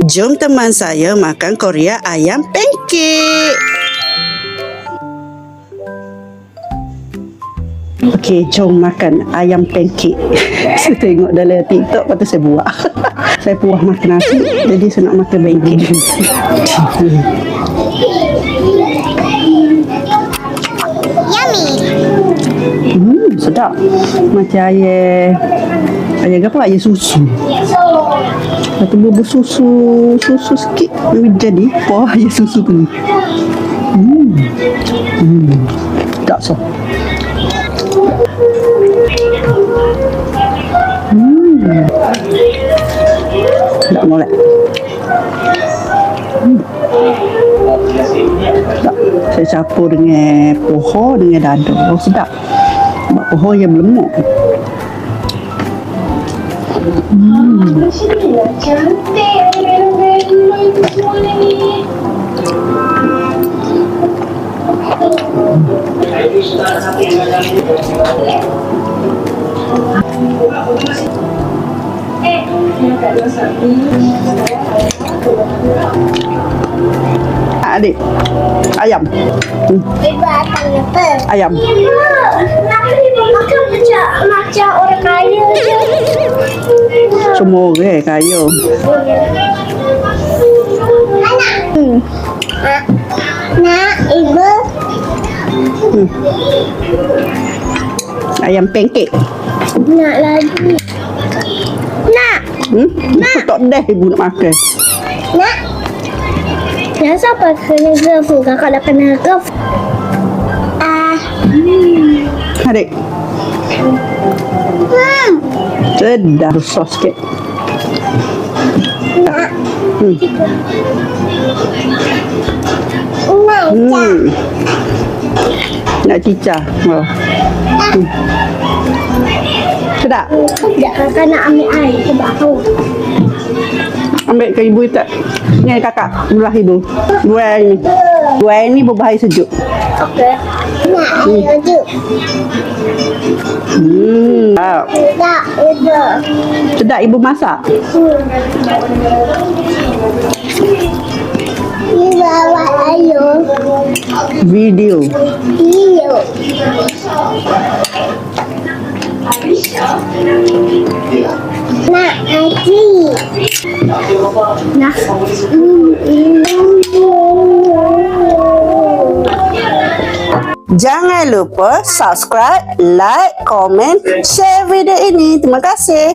Jom teman saya makan Korea ayam pancake. Okey, jom makan ayam pancake. Saya tengok dalam TikTok, lepas tu saya buat. Saya puas makan nasi, jadi saya nak makan pancake. Sedap. Macam ayam apa? Ayam susu. Lepas tu bubur susu sikit jadi ayam susu tu. Sedap so. Tak molek. Saya campur dengan pohon dengan dada. Oh, sedap. Sebab pohon yang berlemak. Cantik. Adik, ayam. Ayam. Kenapa dia makan macam orang kaya je? Semua orang kaya. Nak, ibu. Ayam pancake. Nak lagi. Nak. Nak. Tak dah ibu nak makan. Nak. Yang siapa kena gerfu? Kakak dah kena gerfu. Adik. Sedap sos sikit. Nak. Nak cicah. Oh. Sedap. Sekejap kakak nak ambil air sebab haus. Ambil ke ibu tak? Ni kakak belah ibu. Dua ni. Dua ni berbahaya sejuk. Okey. Nak air je. Sedap. Tak, ibu. Sedap ibu masak. Ni bawa air. Video. Nak lagi. Nak. Jangan lupa subscribe, like, komen, share video ini. Terima kasih.